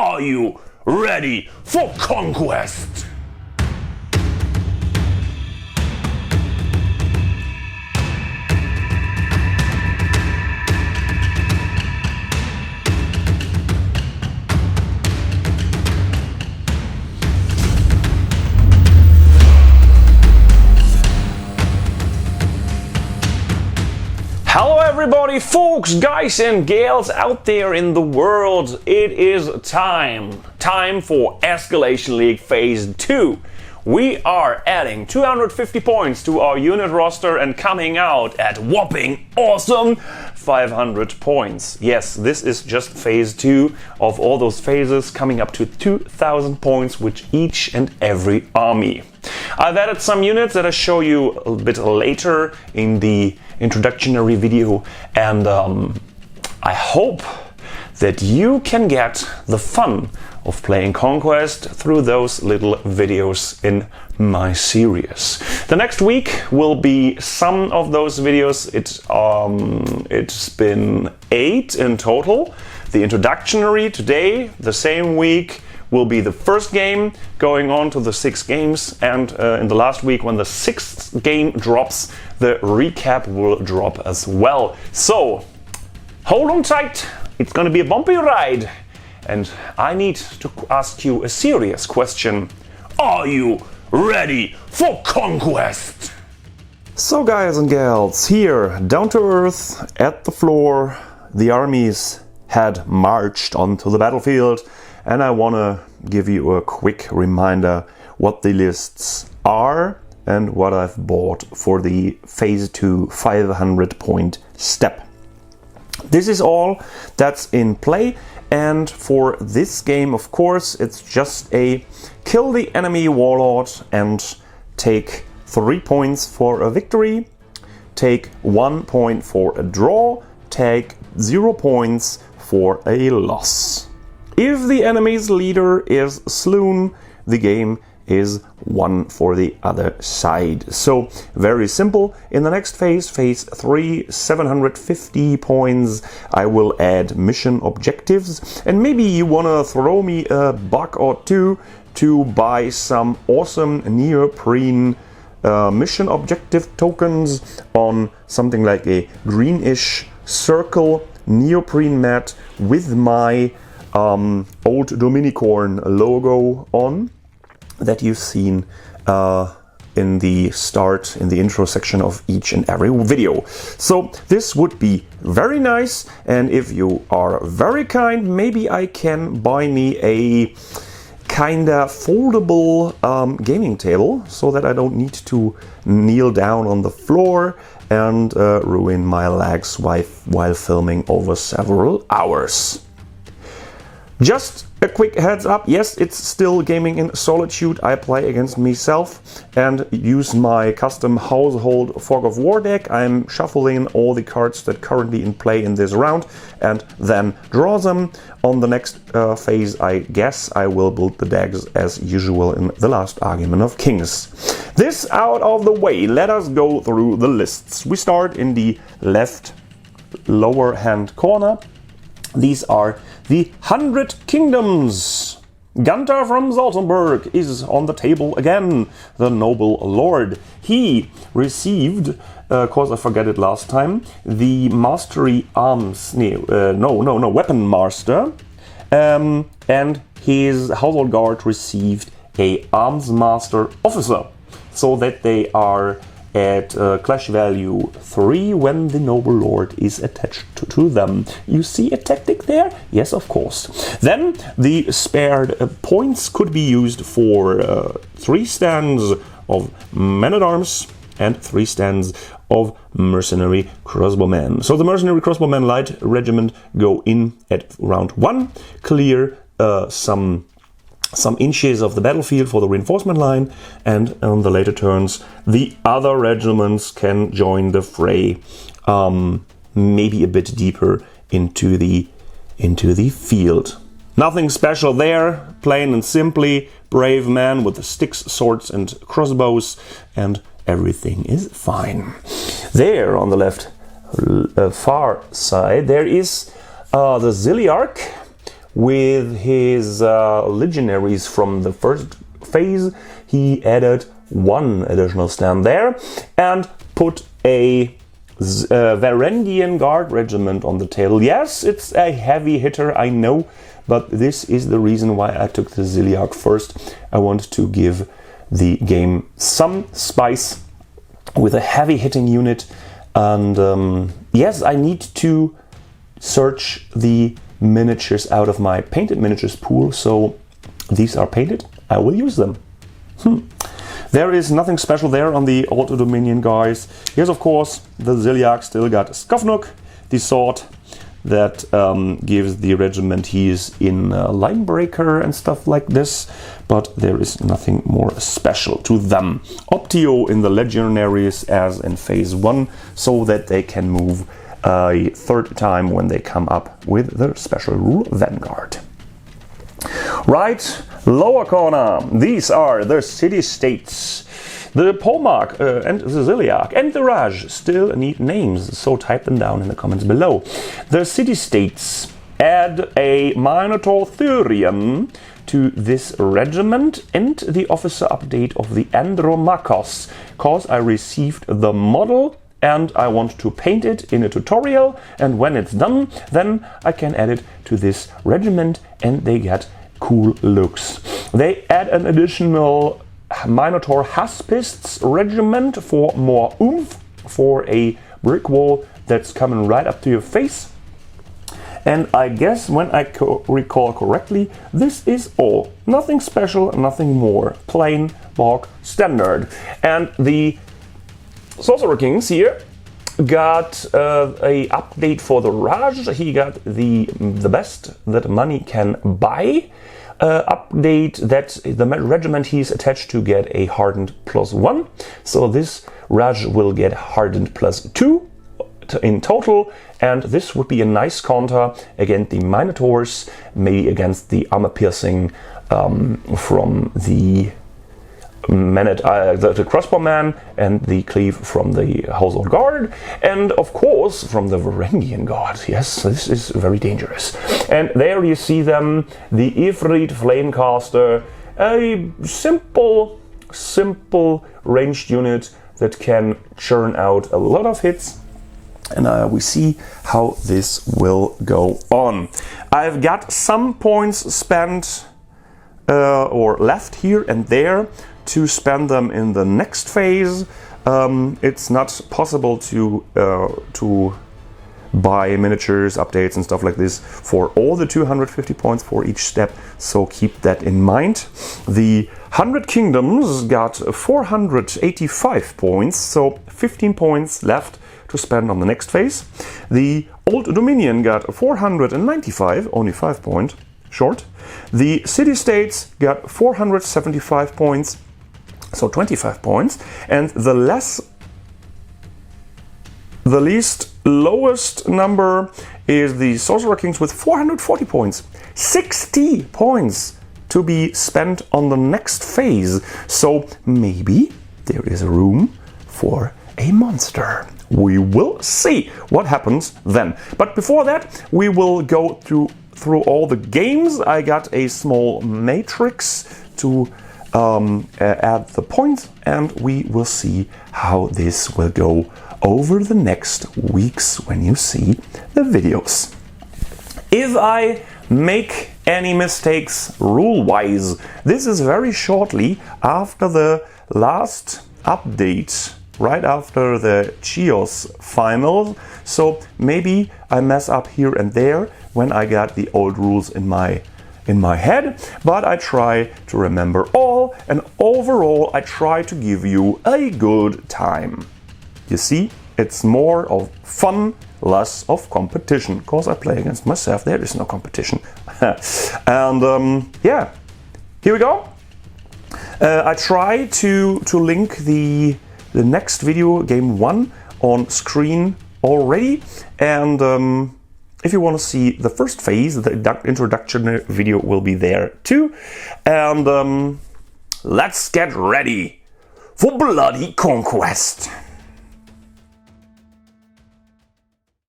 Are you ready for Conquest? Hello everybody, folks, guys and gals out there in the world. It is time for Escalation League Phase 2. We are adding 250 points to our unit roster and coming out at whopping awesome 500 points. Yes, this is just Phase 2 of all those phases, coming up to 2,000 points with each and every army. I've added some units that I show you a bit later in the introductory video, and I hope that you can get the fun of playing Conquest through those little videos in my series. The next week will be some of those videos. It's been 8 in total. The introductory today, the same week, will be the first game, going on to the 6 games, and in the last week when the 6th game drops, the recap will drop as well. So hold on tight, it's gonna be a bumpy ride, and I need to ask you a serious question. Are you ready for Conquest? So guys and gals, here, down to earth, at the floor, the armies had marched onto the battlefield, and I want to give you a quick reminder what the lists are and what I've bought for the Phase 2 500 point step. This is all that's in play, and for this game, of course, it's just a kill the enemy warlord and take 3 points for a victory, take 1 point for a draw, take 0 points for a loss. If the enemy's leader is slain, the game is won for the other side. So very simple. In the next phase, Phase 3, 750 points, I will add mission objectives. And maybe you wanna throw me a buck or two to buy some awesome neoprene mission objective tokens on something like a greenish circle neoprene mat with my old Dominicorn logo on that you've seen in the intro section of each and every video. So this would be very nice, and if you are very kind, maybe I can buy me a kinda foldable gaming table so that I don't need to kneel down on the floor and ruin my legs while filming over several hours. Just a quick heads up, yes, it's still gaming in solitude. I play against myself and use my custom household Fog of War deck. I'm shuffling all the cards that currently in play in this round and then draw them. On the next phase, I guess I will build the decks as usual in the last Argument of Kings. This out of the way, let us go through the lists. We start in the left lower hand corner. These are the 100 Kingdoms. Gunther from Salzburg is on the table again, the noble lord. He received, cause I forget it last time, the Mastery Arms, Weapon Master, and his household guard received a Arms Master Officer, so that they are at clash value 3 when the noble lord is attached to them. You see a tactic there? Yes, of course. Then the spared points could be used for 3 stands of men-at-arms and 3 stands of mercenary crossbowmen. So the mercenary crossbowmen light regiment go in at round 1, clear some inches of the battlefield for the reinforcement line, and on the later turns the other regiments can join the fray, maybe a bit deeper into the field. Nothing special there, plain and simply brave men with the sticks, swords and crossbows, and everything is fine. There on the left far side there is the Ziliarch with his legionaries from the first phase. He added one additional stand there and put a Varangian Guard regiment on the table. Yes, it's a heavy hitter, I know, but this is the reason why I took the Ziliarch first. I want to give the game some spice with a heavy hitting unit, and yes, I need to search the miniatures out of my painted miniatures pool, so these are painted, I will use them. There is nothing special there on the Old Dominion guys. Here's of course the Ziliarch still got Skofnuk, the sword that gives the regiment he's in Linebreaker and stuff like this, but there is nothing more special to them. Optio in the legionaries as in phase 1, so that they can move a third time when they come up with their special rule Vanguard. Right, lower corner, these are the city-states. The Polmark and the Ziliarch and the Raj still need names, so type them down in the comments below. The city-states add a Minotaur Thurian to this regiment and the officer update of the Andromachos, cause I received the model and I want to paint it in a tutorial, and when it's done, then I can add it to this regiment and they get cool looks. They add an additional Minotaur Haspists regiment for more oomph, for a brick wall that's coming right up to your face. And I guess when I recall correctly, this is all. Nothing special, nothing more. Plain bog standard. And the Sorcerer Kings here got a update for the Raj. He got the best that money can buy. Update that the regiment he's attached to get a hardened +1. So this Raj will get hardened +2 in total, and this would be a nice counter against the Minotaurs, maybe against the armor piercing from the the crossbowman and the cleave from the household guard, and of course from the Varangian guard. Yes, this is very dangerous. And there you see them, the Ifrit Flamecaster, a simple ranged unit that can churn out a lot of hits. And we see how this will go on. I've got some points spent or left here and there to spend them in the next phase. It's not possible to buy miniatures, updates and stuff like this for all the 250 points for each step, so keep that in mind. The 100 Kingdoms got 485 points, so 15 points left to spend on the next phase. The Old Dominion got 495, only 5 points short. The City-States got 475 points, so 25 points, and the least lowest number is the Sorcerer Kings with 440 points. 60 points to be spent on the next phase, so maybe there is room for a monster. We will see what happens then. But before that, we will go through all the games. I got a small matrix to add the points, and we will see how this will go over the next weeks when you see the videos. If I make any mistakes rule-wise, this is very shortly after the last update, right after the Chios final, so maybe I mess up here and there when I got the old rules in my head, but I try to remember all, and overall I try to give you a good time. You see, it's more of fun, less of competition, because I play against myself, there is no competition. And yeah, here we go. I try to link the next video, game 1, on screen already, and if you want to see the first phase, the introduction video will be there too. And let's get ready for bloody Conquest.